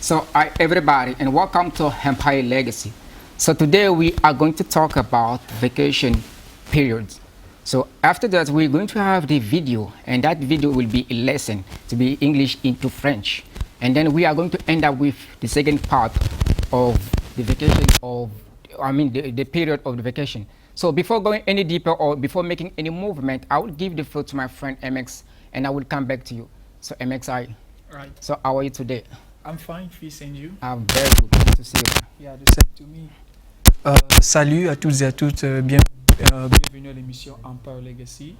So, hi everybody, and welcome to Empire Legacy. So today we are going to talk about vacation periods. So after that, we're going to have the video, and that video will be a lesson to be English into French. And then we are going to end up with the second part of the vacation of, the period of the vacation. So before going any deeper or before making any movement, I will give the floor to my friend MX, and I will come back to you. So MX, hi. Right. So how are you today? I'm fine, Fils, and you? I'm very good. Nice to see you. Yeah, the same to me. Salut à toutes et à toutes, bienvenue à l'émission Empire Legacy.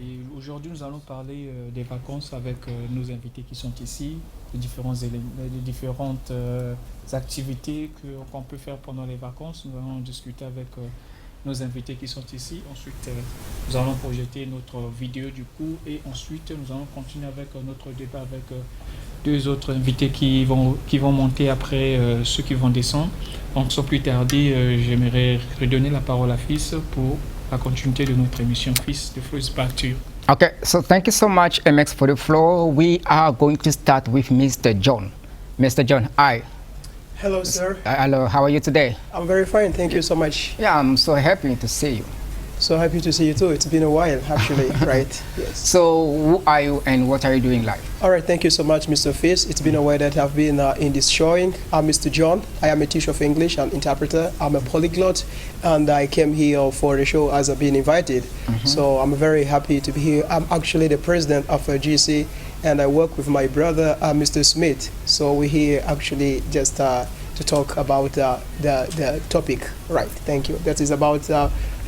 Et aujourd'hui, nous allons parler des vacances avec nos invités qui sont ici, des différentes activités qu'on peut faire pendant les vacances. Nous allons discuter avec nos invités qui sont ici. Ensuite, nous allons projeter notre vidéo du coup et ensuite, nous allons continuer avec notre débat avec deux autres invités qui vont monter après ceux qui vont descendre. Donc sans plus tarder, j'aimerais redonner la parole à Fils pour la continuité de notre émission. Fils, the floor is back to you. Okay, so thank you so much, MX, for the floor. We are going to start with Mr. John. Mr. John, hi. Hello, sir. Hello, how are you today? I'm very fine, thank you so much. Yeah, I'm so happy to see you. So happy to see you too. It's been a while, actually, right? Yes. So, who are you and what are you doing live? All right, thank you so much, Mr. Fils. It's been a while that I've been in this showing. I'm Mr. John. I am a teacher of English and interpreter. I'm a polyglot, and I came here for the show as I've been invited. So I'm very happy to be here. I'm actually the president of GC, and I work with my brother, Mr. Smith. So we're here actually just to talk about the topic. Right, thank you. That is about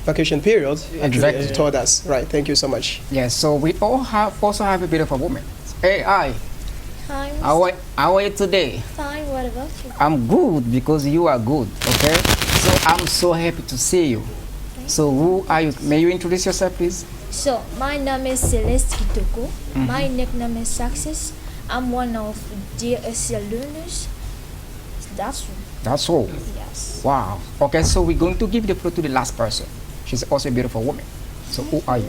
vacation period. Exactly. As you told us. Right, thank you so much. Yes, so we also have a beautiful woman. Hey, hi. Hi, How are you today? fine. What about you? I'm good because you are good, okay? So I'm so happy to see you. So who are you? May you introduce yourself, please? So, my name is Celeste Kitoko. My nickname is Success. I'm one of DSL learners. That's all. That's all. Yes. Wow. Okay, so we're going to give the floor to the last person. She's also a beautiful woman. So who are you?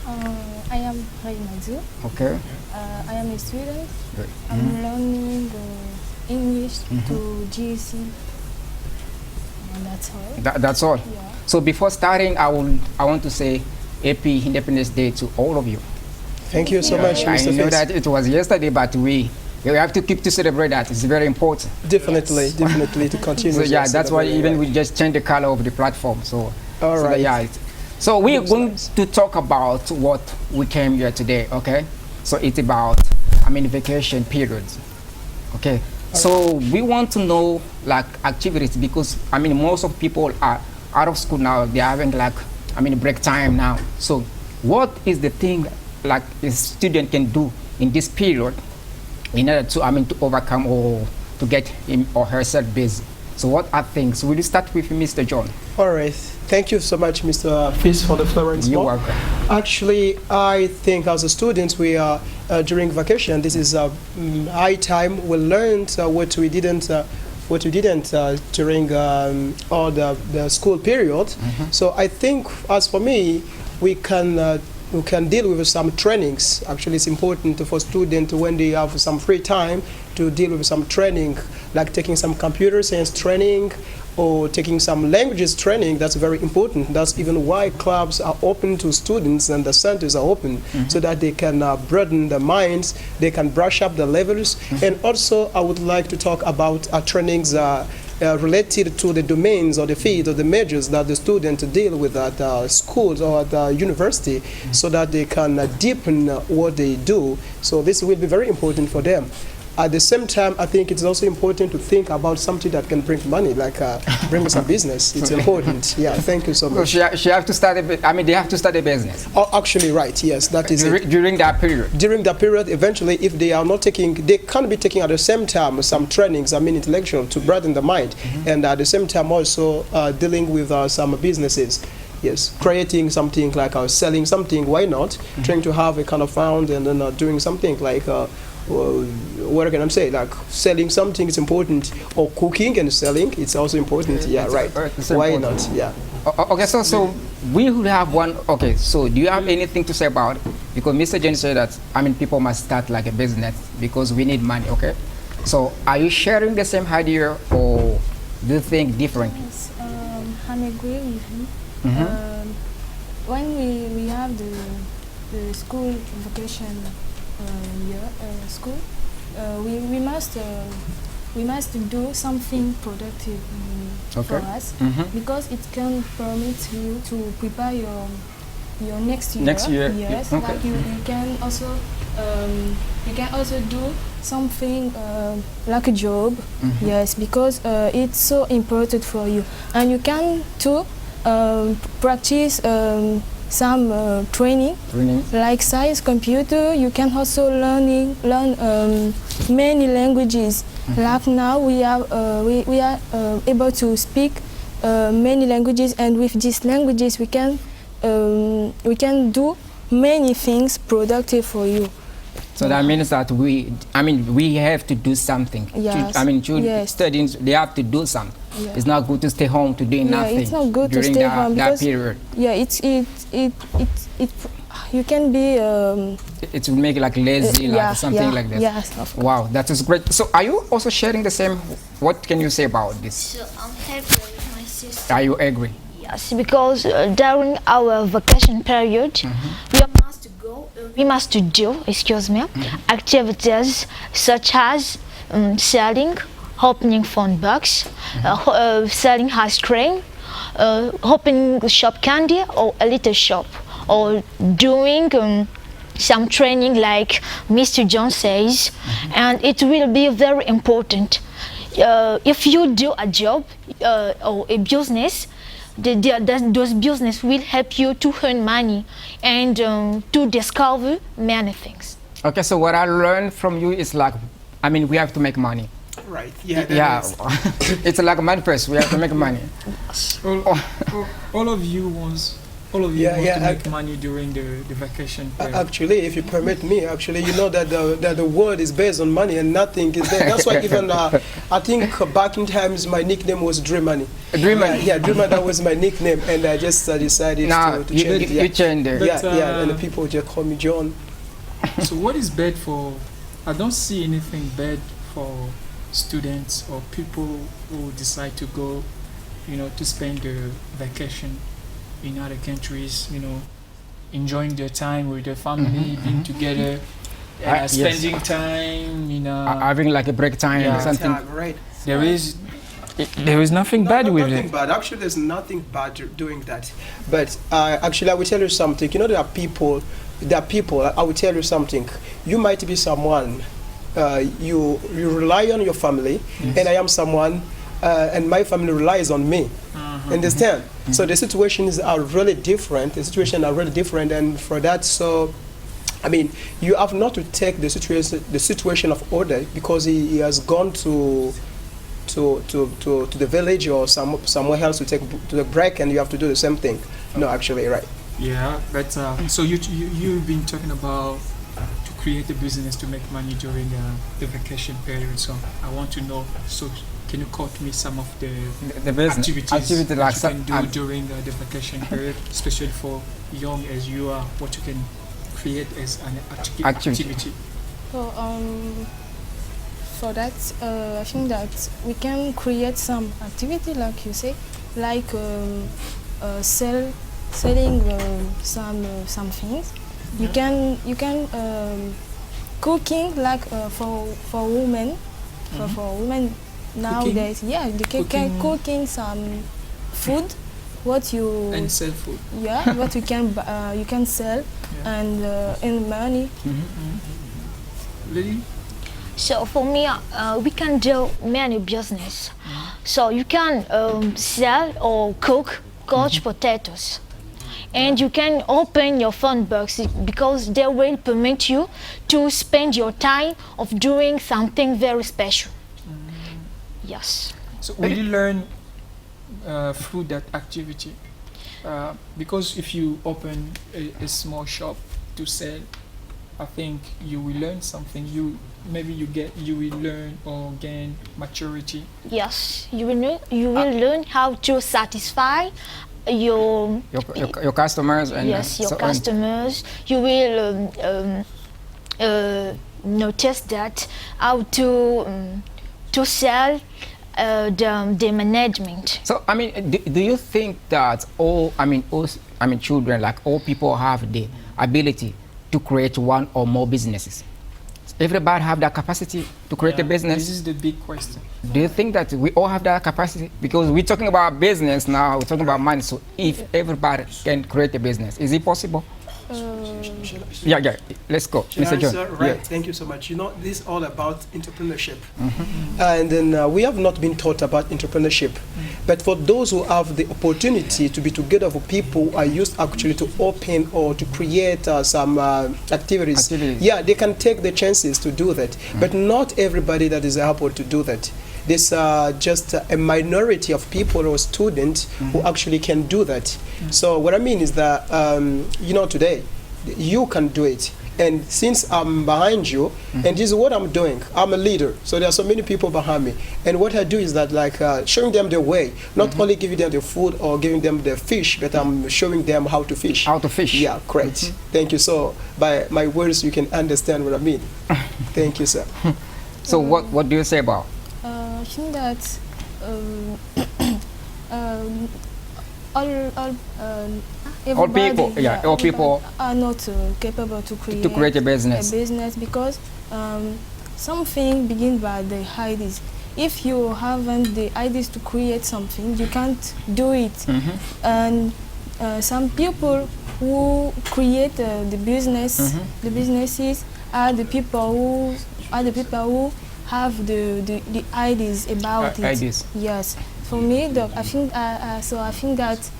I am Raimadu. Okay. I am a student. Great. I'm learning English to GC. And that's all. That's all. Yeah. So before starting, I want to say Happy Independence Day to all of you. Thank you so much, I Mr. know Fils. that it was yesterday, but we have to keep to celebrate that. It's very important. Definitely to continue. So yeah, to that's why celebrate, even right. we just changed the color of the platform. So All so right. yeah. So we are Looks going nice. to talk about what we came here today. Okay. So it's about vacation periods. Okay. So we want to know like activities because most of people are out of school now. They're having like break time now. So what is the thing like a student can do in this period in order to to overcome or to get him or herself busy? So what are things? Will you start with Mr. John? All right. Thank you so much, Mr. Fils, for the Florence. You're welcome. Actually, I think as a student, we are during vacation. This is high time. We learned what we didn't during all the school period. So I think, as for me, we can deal with some trainings. Actually, it's important for students when they have some free time to deal with some training, like taking some computer science training or taking some languages training. That's very important. That's even why clubs are open to students and the centers are open so that they can broaden their minds, they can brush up the levels. And also, I would like to talk about trainings related to the domains or the field or the majors that the students deal with at schools or at the university so that they can deepen what they do. So this will be very important for them. At the same time, I think it's also important to think about something that can bring money, like bring some business. It's important. Yeah, thank you so So much. she have to start they have to start a business Oh, actually, right. Yes, that is it. during that period. During that period, eventually, if they are not taking, they can be taking at the same time some trainings, intellectual to broaden the mind, and at the same time also dealing with some businesses. Yes, creating something like selling something. Why not? Trying to have a kind of fund and then doing something like. What can I say? Like selling something is important, or cooking and selling. It's also important. Yeah, right. It's Why important. not? Yeah. Okay, so we will have one. Okay, so do you have anything to say about it? Because Mr. Jen said that people must start like a business because we need money. Okay, So are you sharing the same idea or do you think different? Yes, I'm agree with you. Mhm. When we have the school vacation year school, we must do something productive for Okay. us Mhm. because it can permit you to prepare your next year. Next year, Yes, okay. like you can also do something like a job. Mhm. Yes, because it's so important for you, and you can too practice some training Training. like science, computer. You can also learn many languages. Like now we are able to speak many languages, and with these languages we can do many things productive for you. So that means that we have to do something. Yes. Yes. Students, they have to do something. Yeah. It's not good to stay home to do nothing. It's not good to during stay that, home that because period. yeah, you can be It will make like lazy, like something like that. Yes, of course. Wow, that is great. So are you also sharing the same? What can you say about this? So I'm happy with my sister. Are you agree? Yes, because during our vacation period, we must do, excuse me, activities such as selling, opening phone box, selling ice cream, opening shop candy or a little shop, or doing some training like Mr. John says, and it will be very important. If you do a job or a business, those business will help you to earn money and to discover many things. Okay, so what I learned from you is like, we have to make money. Right. Yeah. that Yeah, is- it's like money first. We have to make money. All of you want Yeah, to yeah, make money during the vacation period. Actually, if you permit me, actually, you know that the world is based on money and nothing is there. That's why even I think back in times my nickname was Dream Money. Dream Money. Yeah, Dream Money, that was my nickname, and I just decided Now to you, change it. Yeah. you change there. But, Yeah, and the people just call me John. So what is bad for? I don't see anything bad for students or people who decide to go, to spend their vacation in other countries, enjoying their time with their family, being together, Yes. spending time, Having like a break time Yeah. or something. Time, right. there is nothing bad with nothing it. bad. Actually, there's nothing bad doing that. But actually, I will tell you something. You know, there are people. I will tell you something. You might be someone. You rely on your family, and I am someone, and my family relies on me. Understand? So the situations are really different. And for that, so you have not to take the situation of other because he has gone to the village or somewhere else to take to the break, and you have to do the same thing. No, actually, right. Yeah, but so you've been talking about to create a business to make money during the vacation period. So I want to know. So can you quote me some of the business activities like that you can do during the vacation period, especially for young as you are? What you can create as an activity. So for that, I think that we can create some activity, like you say, like selling some things. You can cooking like for women, for women nowadays. Yeah, you can cooking some food. What you And sell food. yeah, what you can sell and earn money. Lily? So for me, we can do many business. So you can sell or cook couch potatoes, and you can open your phone box because they will permit you to spend your time of doing something very special. Yes. So will you learn through that activity? Because if you open a small shop to sell, I think you will learn something. You will learn or gain maturity. Yes, you will learn how to satisfy your Your customers and yes, your so on. customers. You will notice that how to sell the management. So, I mean, do you think that all children, like all people, have the ability to create one or more businesses? Everybody have that capacity to create a business? This is the big question. Do you think that we all have that capacity? Because we're talking about business now, we're talking about money. So, if everybody can create a business, is it possible? Yeah, let's go. Mr. John. Right, Yeah. thank you so much. You know, this is all about entrepreneurship. And then we have not been taught about entrepreneurship. But for those who have the opportunity to be together with people who are used actually to open or to create some activities, yeah, they can take the chances to do that. But not everybody that is able to do that. There's just a minority of people or students who actually can do that. So what I mean is that, you know, today, you can do it. And since I'm behind you, and this is what I'm doing, I'm a leader. So there are so many people behind me. And what I do is that, like, showing them the way, not only giving them the food or giving them the fish, but I'm showing them how to fish. How to fish? Yeah, correct. Thank you. So by my words, you can understand what I mean. Thank you, sir. So what do you say about? I think that All people, yeah, all people are not capable to create a business. Because something begins by the ideas. If you haven't the ideas to create something, you can't do it. And some people who create the businesses are the people who have the ideas about it. Ideas. Yes. For me, I think that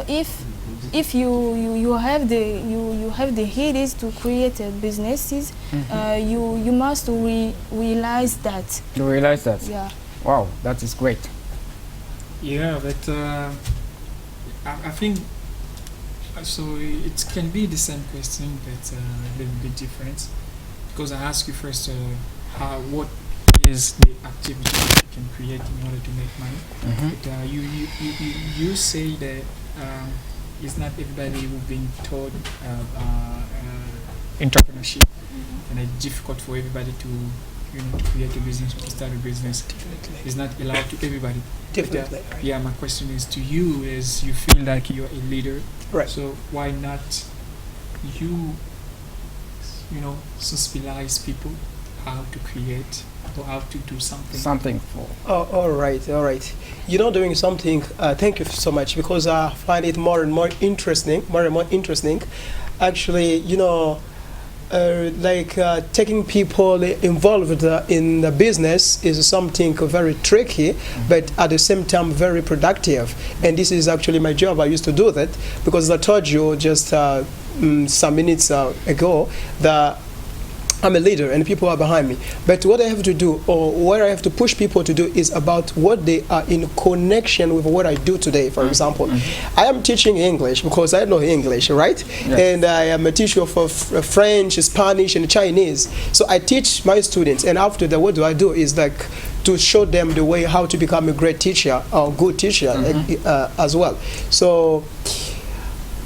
if you have the ideas to create businesses, you must realize that. You realize that? Yeah. Wow, that is great. Yeah, but I think so. It can be the same question, but a little bit different. Because I ask you first, what is the activity that you can create in order to make money? But you say that it's not everybody who's been taught entrepreneurship, and it's difficult for everybody to create a business or to start a business. It's not allowed to everybody. Definitely. Yeah, my question is to you: is you feel like you're a leader, Right. So why not you sensibilize people how to create or how to do something? Something for. Oh, all right. You know, doing something. Thank you so much, because I find it more and more interesting. Actually, you know, taking people involved in the business is something very tricky, but at the same time very productive. And this is actually my job. I used to do that because I told you just some minutes ago that I'm a leader and people are behind me. But what I have to do, or what I have to push people to do, is about what they are in connection with what I do today. For example, I am teaching English because I know English, right? Yes. And I am a teacher for French, Spanish, and Chinese. So I teach my students, and after that, what do I do is like to show them the way how to become a great teacher or good teacher as well. So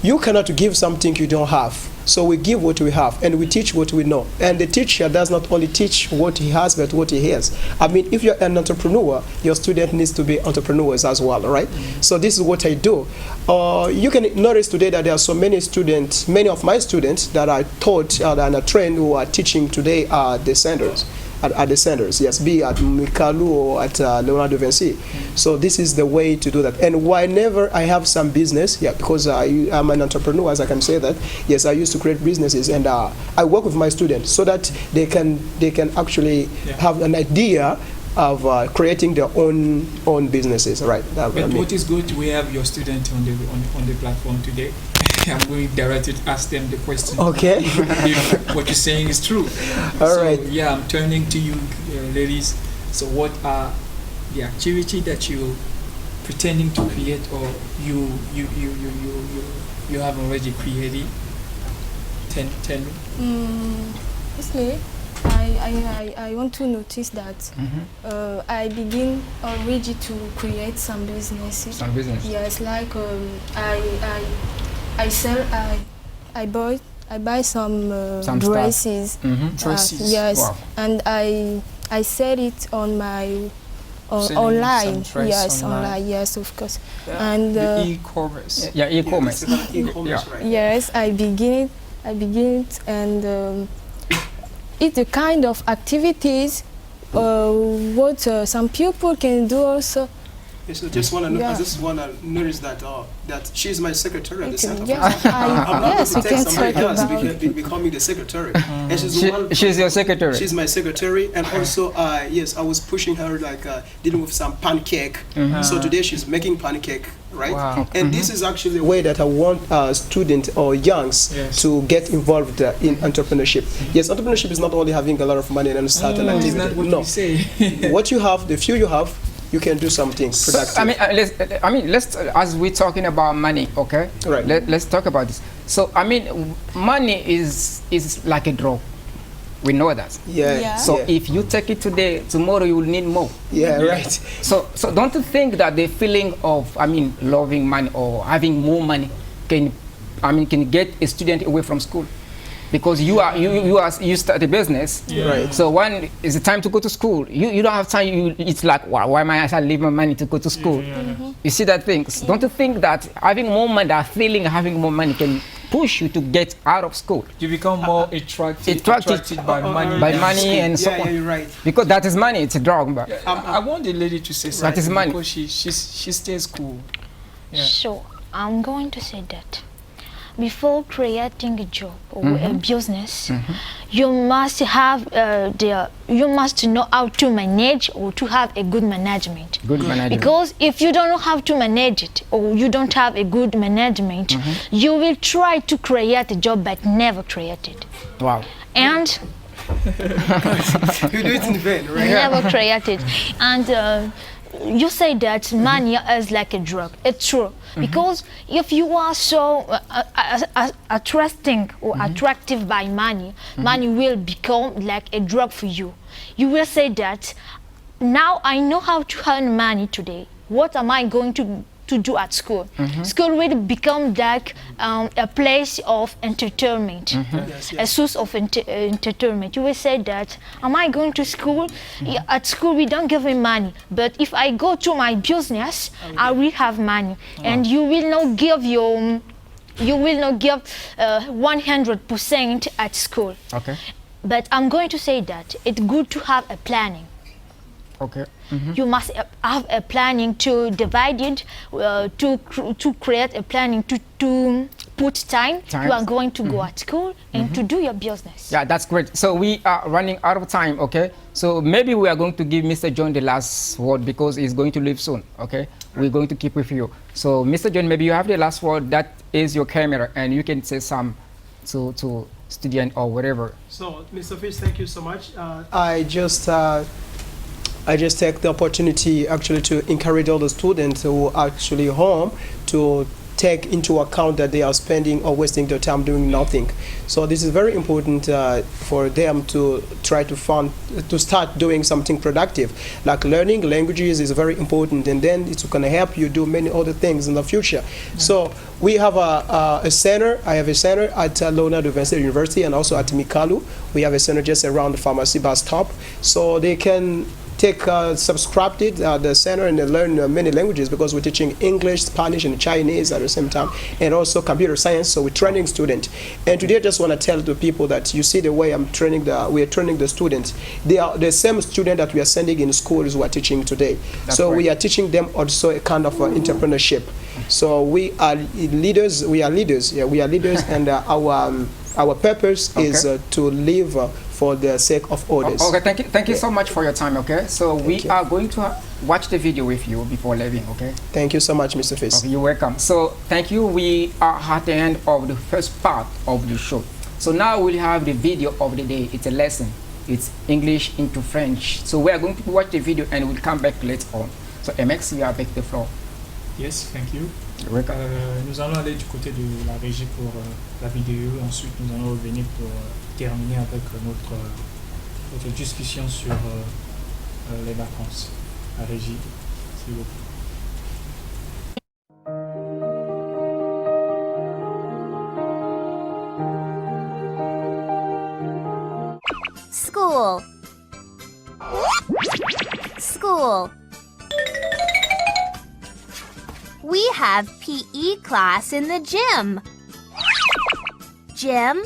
you cannot give something you don't have. So we give what we have, and we teach what we know. And the teacher does not only teach what he has, but what he has. I mean, if you're an entrepreneur, your student needs to be entrepreneurs as well, right? So this is what I do. You can notice today that there are so many students, many of my students that are taught and are trained who are teaching today are the centers. At the centers, yes, be at Mikalu or at Leonardo Vinci. So this is the way to do that. And whenever I have some business, yeah, because I'm an entrepreneur, as I can say that, yes, I used to create businesses, and I work with my students so that they can actually have an idea of creating their own businesses, right? But what is good, we have your student on the platform today. I'm going directly to ask them the question. Okay. If what you're saying is true. All right. Yeah, I'm turning to you, ladies. So, what are the activity that you pretending to create, or you have already created? Tell me. Firstly, I want to notice that I begin already to create some businesses. Some business. Yes, like I sell, I I buy some Some dresses. Dresses. Yes, Wow. and I sell it on my Selling online. some dress Yes, online. online. Yes, of course. And The e-commerce. Yeah, e-commerce. E-commerce, right? yes, I begin it, and it's a kind of activities what some people can do also. Yes, so just want to Yeah. I just want to notice that that she's my secretary at the center. Yes, I'm not yes, you going to can take somebody talk else about becoming the secretary. And she's the one. She's your secretary. She's my secretary, and also yes, I was pushing her like dealing with some pancake. So today she's making pancake, right? Wow. And this is actually the way that I want students or youngs Yes. to get involved in entrepreneurship. Yes, entrepreneurship is not only having a lot of money and start an It's activity. not what No, we say. what you have, the few you have, you can do something productive. Let's as we're talking about money, okay? Right. Let's talk about this. So, money is like a drug. We know that. Yeah. So yeah. if you take it today, tomorrow you will need more. Yeah, right. So don't you think that the feeling of loving money or having more money can get a student away from school? Because you start a business, Right. so when is the time to go to school? You don't have time. It's like, why am I leave my money to go to school? You see that thing? Don't you think that having more money, that feeling of having more money can push you to get out of school? You become more attracted by money. By money and so Yeah, on. you're right. Because that is money. It's a drug. But I want the lady to say something is money. because she stays cool. Yeah. So I'm going to say that before creating a job or a business, you must have you must know how to manage or to have a good management. good management. Because if you don't know how to manage it or you don't have a good management, you will try to create a job but never create it. Wow. And You do it in vain, right? never create it. And you say that money is like a drug. It's true. Because if you are so attracting or attractive by money, money will become like a drug for you. You will say that, now I know how to earn money today. What am I going to do at school? School will become like a place of entertainment, Yes, a yes. source of entertainment. You will say that, am I going to school? Yeah, at school we don't give me money, but if I go to my business, I will have money. And you will not give 100% at school. Okay. But I'm going to say that it's good to have a planning. Okay. You must have a planning to divide it, to create a planning to put time. You are going to go at school and to do your business. Yeah, that's great. So we are running out of time, okay? So maybe we are going to give Mr. John the last word because he's going to leave soon, okay? We're going to keep with you. So Mr. John, maybe you have the last word. That is your camera, and you can say some to student or whatever. So, Mr. Fish, thank you so much. I just take the opportunity actually to encourage all the students who are actually home to take into account that they are spending or wasting their time doing nothing. So this is very important for them to try to start doing something productive. Like learning languages is very important, and then it's going to help you do many other things in the future. So we have a center. I have a center at Leonardo Vincent University and also at Mikalu. We have a center just around the pharmacy bus stop. So they can subscribe to the center and learn many languages, because we're teaching English, Spanish, and Chinese at the same time, and also computer science. So we're training students. And today I just want to tell the people that you see the way we are training the students. They are the same student that we are sending in schools who are teaching today. So we are teaching them also a kind of entrepreneurship. So we are leaders. We are leaders. Yeah, we are leaders, and our purpose is to live for the sake of others. Okay, thank you so much for your time, okay? So we are going to watch the video with you before leaving, okay? Thank you so much, Mr. Fis. Okay, you're welcome. So thank you. We are at the end of the first part of the show. So now we'll have the video of the day. It's a lesson. It's English into French. So we are going to watch the video and we'll come back later on. So MX, you are back the floor. Yes, thank you. You're welcome. Nous allons aller du côté de la régie pour la vidéo. Ensuite, nous allons revenir pour terminer avec notre discussion sur les vacances. La régie, s'il vous plaît. school. We have PE class in the gym. Gym.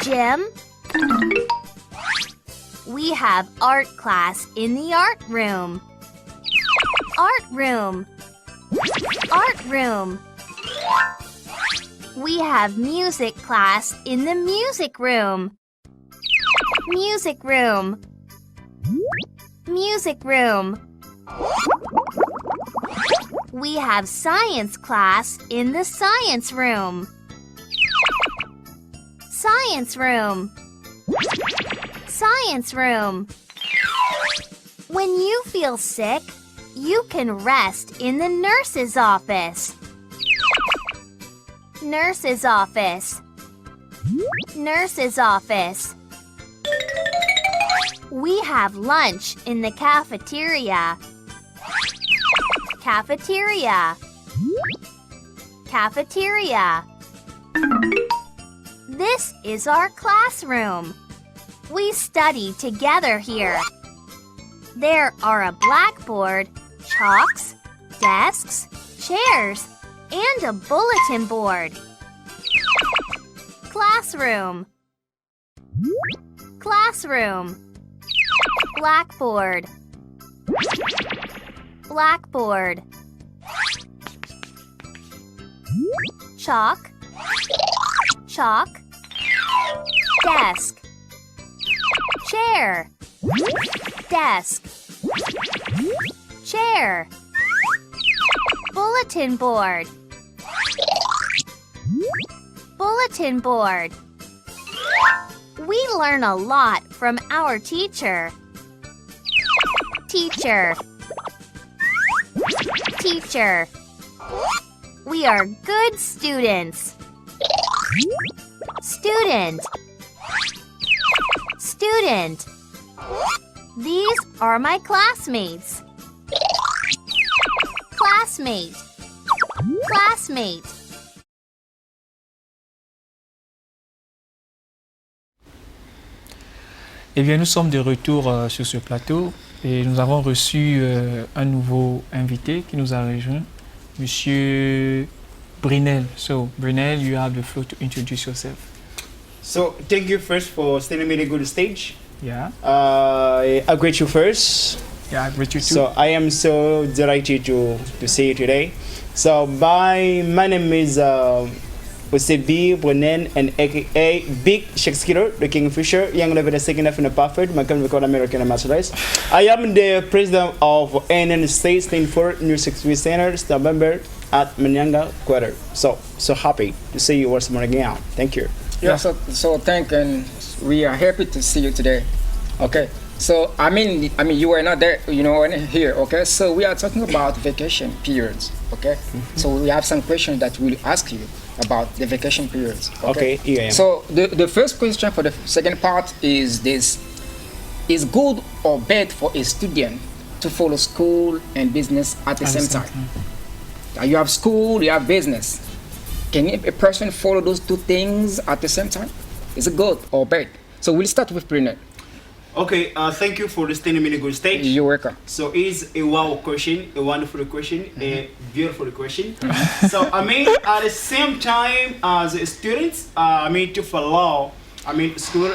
Gym. We have art class in the art room. Art room. Art room. We have music class in the music room. Music room. Music room. We have science class in the science room. Science room. Science room. When you feel sick, you can rest in the nurse's office. Nurse's office. Nurse's office. We have lunch in the cafeteria. Cafeteria. Cafeteria. This is our classroom. We study together here. There are a blackboard, chalks, desks, chairs, and a bulletin board. Classroom. Classroom. Blackboard. Blackboard. Chalk. Chalk. Desk. Chair. Desk. Chair. Bulletin board. Bulletin board. We learn a lot from our teacher. Teacher. Teacher. We are good students. Student. Student. These are my classmates. Classmate. Classmate. Eh bien, nous sommes de retour sur ce plateau et nous avons reçu un nouveau invité qui nous a rejoint, Monsieur Brunel. So, Brunel, you have the floor to introduce yourself. So thank you first for standing me to go to stage. Yeah, I greet you first. yeah, I greet you too. So I am so delighted to see you today. So my name is OCB Brunel and aka Big Shakespeare, the Kingfisher, young level second in the perfect, my country called American Ambassadors. I am the president of NN State stand for New Sixth Center, still member at Manyanga Quarter. So happy to see you once more again. Thank you. Yeah, so thank and we are happy to see you today. Okay. So I mean you were not there, here, okay? So we are talking about vacation periods, okay? So we have some questions that we'll ask you about the vacation periods. Okay, yeah. So the first question for the second part is this: is good or bad for a student to follow school and business at the same time? You have school, you have business. Can a person follow those two things at the same time? Is it good or bad? So we'll start with Brunel. Okay, thank you for listening to me good stage. You're welcome. So it's a wow question, a wonderful question, a beautiful question. So I mean, at the same time as a student, to follow, school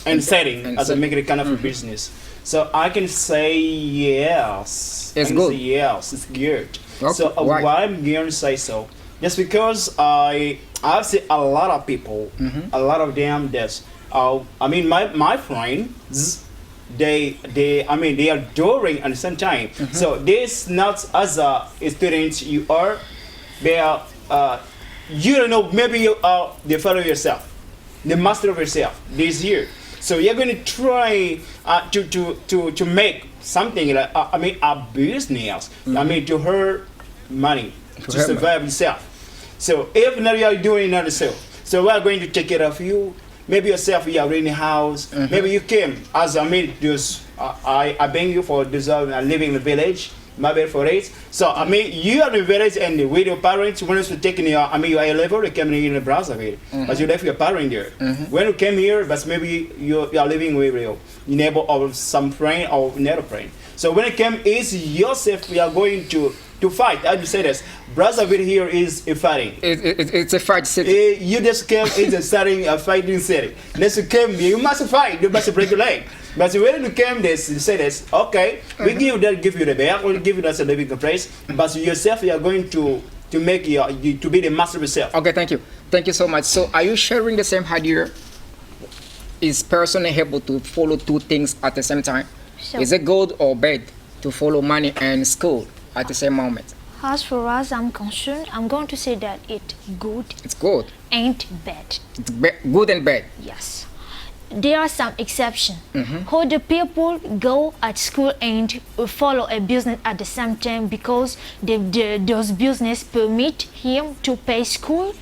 and setting as a make it kind of a business. So I can say yes. It's good. Yes, it's good. Okay, So why? why I'm going to say so? Just because I've seen a lot of people, a lot of them that's my friends, they are doing at the same time. So this not as a student you are, they are you don't know, maybe you are the father of yourself, the master of yourself this year. So you're going to try to make something like a business. To earn money to earn survive yourself. So if now you are doing another self, so we are going to take care of you. Maybe yourself, you are in a house. Maybe you came as just I beg you for deserve living in the village. My bad for it. So I mean, you are the village and with your parents when you taking your your A level, you came in the Brazzaville, but you left your parent there. When you came here, but maybe you are living with your neighbor or some friend or another friend. So when it came, is yourself you are going to fight. As you say this, Brazzaville here is a fighting. It's a fight city. You just came into starting a fighting city. Next you came, you must fight. You must break your leg. But when you came, this you say this. Okay, we give you the bag. We'll give you that a living place. But yourself, you are going to make you to be the master of yourself. Okay, thank you so much. So, are you sharing the same idea? Is person able to follow two things at the same time? So, Is it good or bad to follow money and school at the same moment? as far as I'm concerned, I'm going to say that it's good It's good. and bad. It's good and bad. Yes. There are some exceptions. How the people go at school and follow a business at the same time because those business permit him to pay school,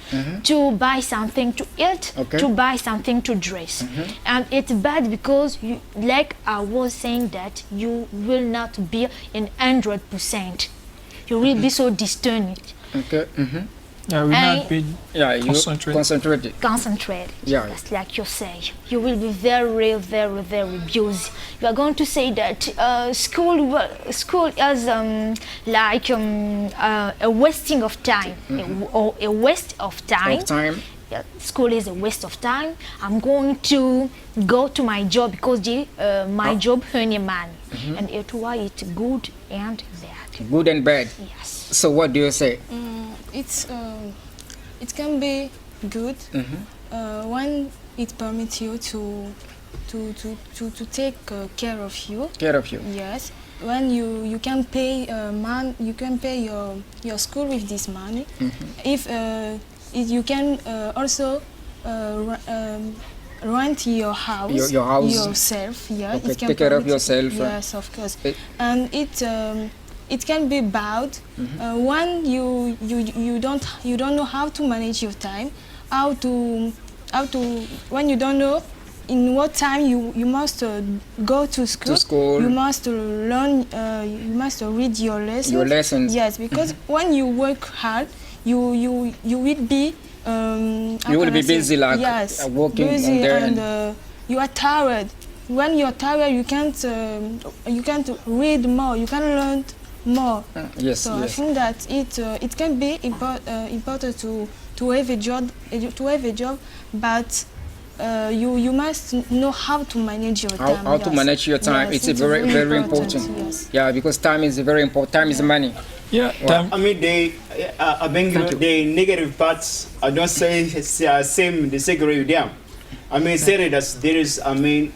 to buy something to eat, Okay. to buy something to dress. And it's bad because, you, like I was saying, that you will not be in 100%. You will be so distant, Okay. Yeah, we I- not be Yeah, you Concentrate. concentrated. Yeah. Yeah. That's like you say. You will be very, very, very busy. You are going to say that school is like a wasting of time, or a waste of time. Of time. Yeah, school is a waste of time. I'm going to go to my job because my job earning money, and it's why it's good and bad. Good and bad. Yes. So, what do you say? It can be good when it permits you to take care of you. Care of you. Yes, when you can pay you can pay your school with this money. If you can also rent your house, Your house. yourself. Yeah, Okay, it can take care of permit- yourself. Yes, of course, It- and it can be bad when you don't know how to manage your time, how to when you don't know in what time you must go to school. school. You must learn. You must read your lessons. Your lessons. Yes, because when you work hard, you will be. You will be busy, like, yes, working on busy, there and you are tired. When you are tired, you can't read more. You can learn more. Yes, So I yes. think that it can be important to have a job, but you must know how to manage your time. How to yes. manage your time. Yes, it's very, very important. Yes. Yeah, because time is very important. Time is money. Yeah, Wow. I mean, I think Thank you. the negative parts, I don't say same disagree with them. I mean, say that there is, I mean,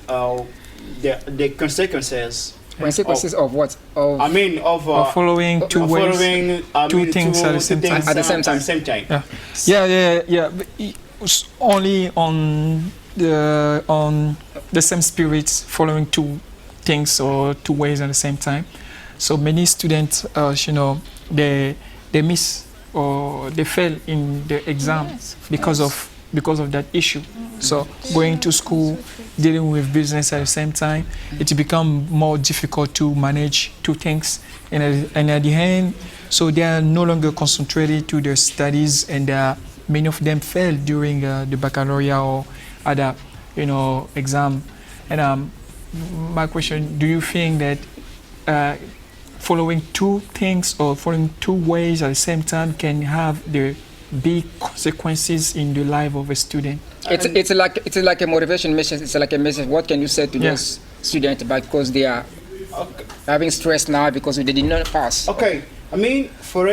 the consequences. Consequences of what? Of I mean, of following two ways. following, I two mean, things at the two same things time. At the same time. At the same time. Yeah. But it's only on the same spirit, following two things or two ways at the same time. So many students, they miss or they fail in the exam because of that issue. So going to school, dealing with business at the same time, it become more difficult to manage two things. And at the end, so they are no longer concentrated to their studies, and many of them fail during the baccalaureate or other, exam. And my question: do you think that following two things or following two ways at the same time can have the big consequences in the life of a student? it's like a motivation message. It's like a message. What can you say to those students because they are having stress now because they did not pass? Okay, I mean, for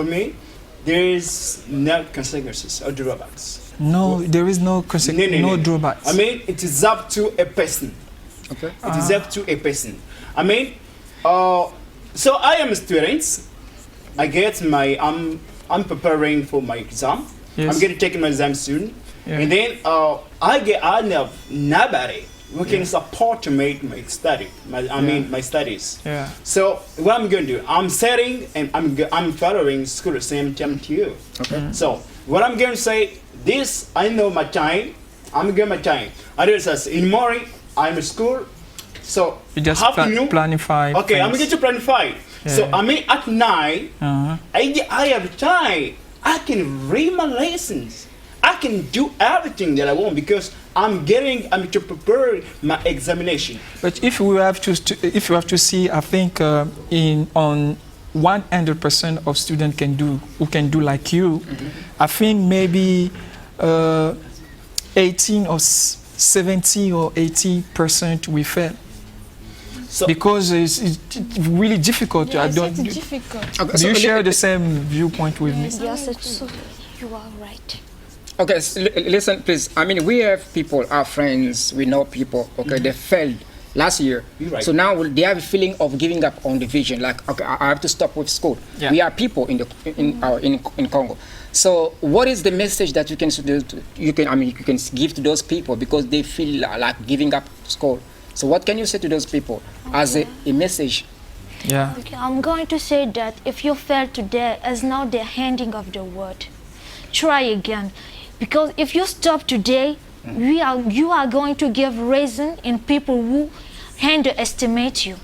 me, there is no consequences or drawbacks. No, there is no No. drawbacks. I mean, it is up to a person. Okay. It is up to a person. I mean, so I am a student. I get I'm preparing for my exam. Yes. I'm going to take my exam soon. Yeah. And then I have nobody who can support to make my study. My studies. Yeah. So what I'm going to do, I'm setting and I'm following school the same time to you. Okay. So what I'm going to say, this I know my time. I'm getting my time. I do this in morning. I'm at school. So You just afternoon. planify. Okay, I'm things. going to planify. So Yeah. I mean, at night, Uh-huh. I have time. I can read my lessons. I can do everything that I want because I'm to prepare my examination. But if we have to, if you have to see, I think in on 100% of students who can do like you. I think maybe 18 or 70 or 80% we fail. So Because it's really difficult. I Yes, don't. it's difficult. Okay, Do so you li- share the same viewpoint with me? Yes, it's, you are right. Okay, listen, please. I mean, we have people, our friends, we know people. Okay, they failed last year, You're right. so now they have a feeling of giving up on the vision. Like, okay, I have to stop with school. Yeah. We are people in Congo. So, what is the message that you can give to those people because they feel like giving up school? So, what can you say to those people as a message? Yeah. Okay, I'm going to say that if you fail today, it's not the ending of the world. Try again, because if you stop today, you are going to give reason in people who underestimate you.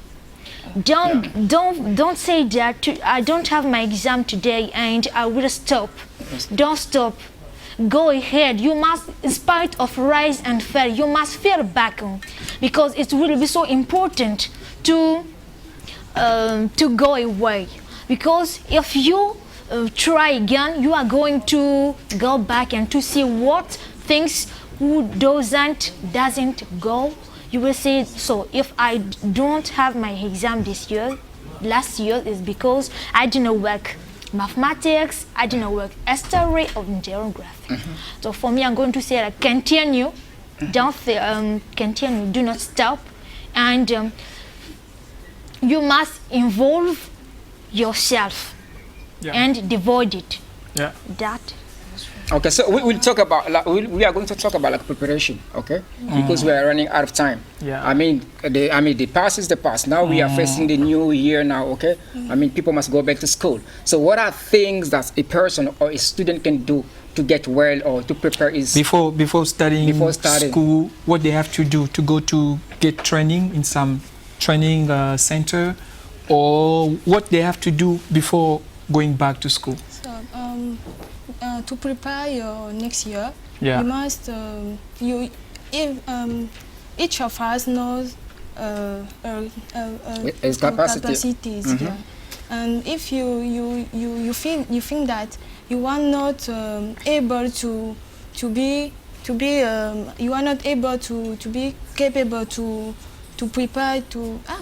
Don't say that I don't have my exam today and I will stop. Don't stop. Go ahead. You must, in spite of rise and fall, you must fall back on, because it will be so important to go away. Because if you try again, you are going to go back and to see what things who doesn't go. You will say, so if I don't have my exam this year, last year is because I didn't work mathematics, I didn't work history or geography. So for me, I'm going to say like, continue, continue, do not stop, and you must involve yourself and devoid it. Yeah. That. Okay, so we will talk about we are going to talk about like preparation, okay? Because we are running out of time. Yeah. I mean the past is the past. Now we are facing the new year now, okay? I mean people must go back to school. So what are things that a person or a student can do to get well or to prepare his Before studying starting. school, what they have to do to go to get training in some training center, or what they have to do before going back to school? So, to prepare your next year, Yeah. you must each of us knows His capacity. capacities. Yeah. And if you think that you are not able to be you are not able to be capable to prepare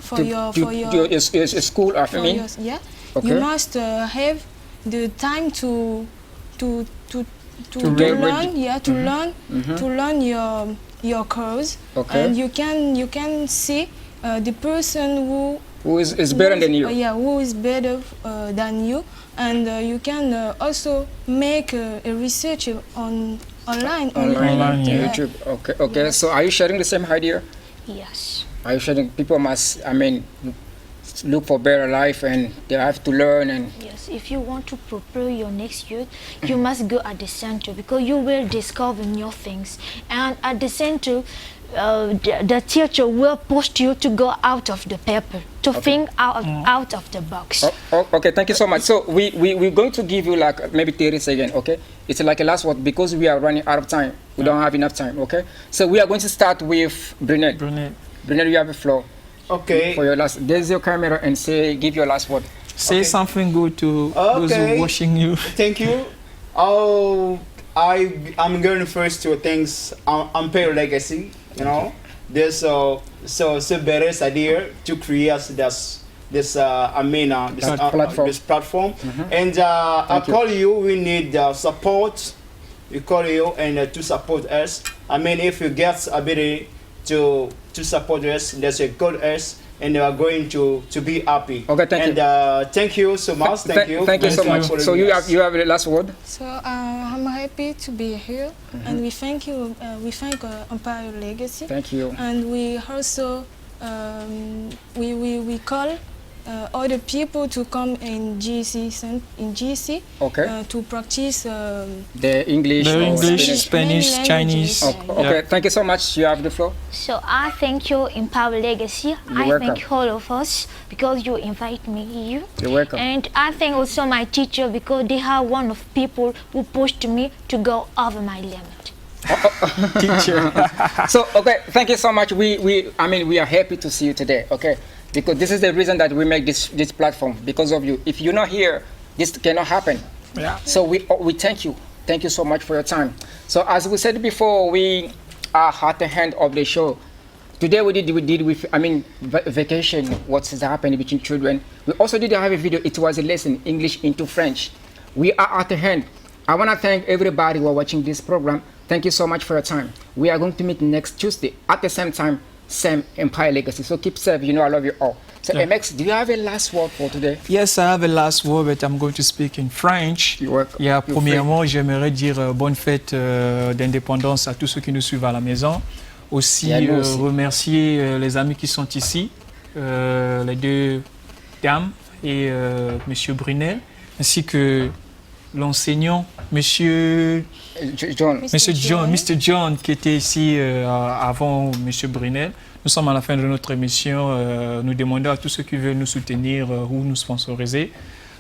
for your school or for I mean, yours, yeah. Okay. You must have the time to get learn, yeah, to learn your course, Okay. and you can see the person who is better than you. yeah, who is better than you, and you can also make a research online. Online, yeah. YouTube. Okay. So are you sharing the same idea? Yes. Are you sharing people must look for better life and they have to learn and Yes, if you want to prepare your next year, you must go at the center, because you will discover new things. And at the center, the teacher will push you to go out of the paper, to think out of the box. Okay, thank you so much. So we're going to give you like maybe 30 seconds, okay? It's like a last word because we are running out of time. We don't have enough time, okay? So we are going to start with Brunette. Brunette, you have the floor. okay. For your last, there's your camera and give your last word. Say Okay. something good to those who Okay. are watching you. Thank you. I'm going first to things Empire Legacy. You know, there's so better idea to create this platform. this platform, and I Thank you. call you. We need support. We call you and to support us. I mean, if you get ability to support us, that's a good us, and we are going to be happy. Okay, thank you. And thank you so much. Thank you. Thank you so Thank much. you. So you have the last word. So I'm happy to be here, and we thank you. We thank Empire Legacy. Thank you. And we also we call all the people to come in GC Okay. to practice The English. The or English, Spanish. Spanish, Chinese. Okay, thank you so much. You have the floor. So I thank you, Empower Legacy. I welcome. thank all of us because you invite me here. You're welcome. And I thank also my teacher because they are one of people who pushed me to go over my limit. Teacher. So okay, thank you so much. I mean we are happy to see you today. Okay, because this is the reason that we make this platform, because of you. If you're not here, this cannot happen. Yeah. So we thank you. Thank you so much for your time. So as we said before, we are at the end of the show. Today we did with vacation. What's happening between children. We also did have a video. It was a lesson English into French. We are at the end. I want to thank everybody who are watching this program. Thank you so much for your time. We are going to meet next Tuesday at the same time, same Empire Legacy. So keep safe. You know I love you all. So MX, do you have a last word for today? Yes, I have a last word, but I'm going to speak in French. You're welcome. Yeah, You're premièrement, j'aimerais dire bonne fête d'indépendance à tous ceux qui nous suivent à la maison. Aussi, Et à nous aussi. remercier les amis qui sont ici, les deux dames et Monsieur Brunel, ainsi que l'enseignant, Monsieur John, qui était ici avant Monsieur Brunel. Nous sommes à la fin de notre émission. Nous demandons à tous ceux qui veulent nous soutenir ou nous sponsoriser.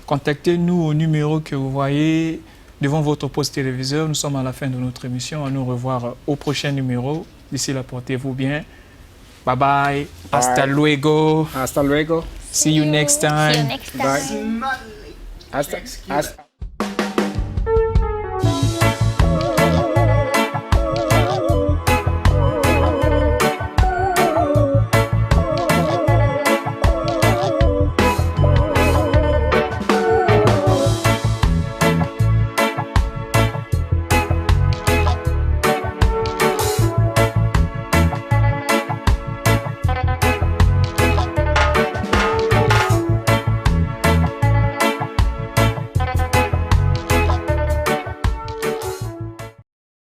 Contactez-nous au numéro que vous voyez devant votre poste téléviseur. Nous sommes à la fin de notre émission. À nous revoir au prochain numéro. D'ici là, portez-vous bien. Bye bye. Hasta luego. Hasta luego. See you next time. See you next time. Bye. Hasta.